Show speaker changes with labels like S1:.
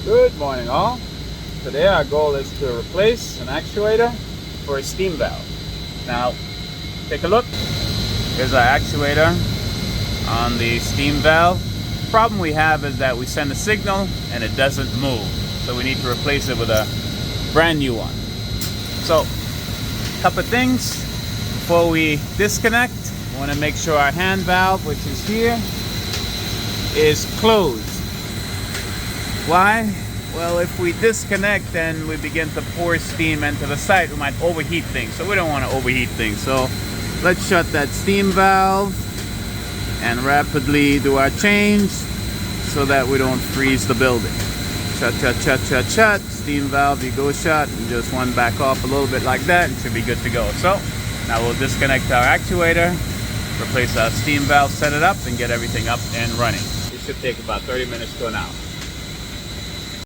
S1: Good morning all. Today our goal is to replace an actuator for a steam valve. Now take a look. Here's our actuator on the steam valve. The problem we have is that we send a signal and it doesn't move. So we need to replace it with a brand new one. So a couple of things before we disconnect. We want to make sure our hand valve, which is here, is closed. Why? Well, if we disconnect and we begin to pour steam into the site, we might overheat things. So we don't want to overheat things. So let's shut that steam valve and rapidly do our change so that we don't freeze the building. Shut, shut, shut, shut, shut. Steam valve, you go shut, and just one back off a little bit like that, and should be good to go. So now we'll disconnect our actuator, replace our steam valve, set it up, and get everything up and running. It should take about 30 minutes to an hour.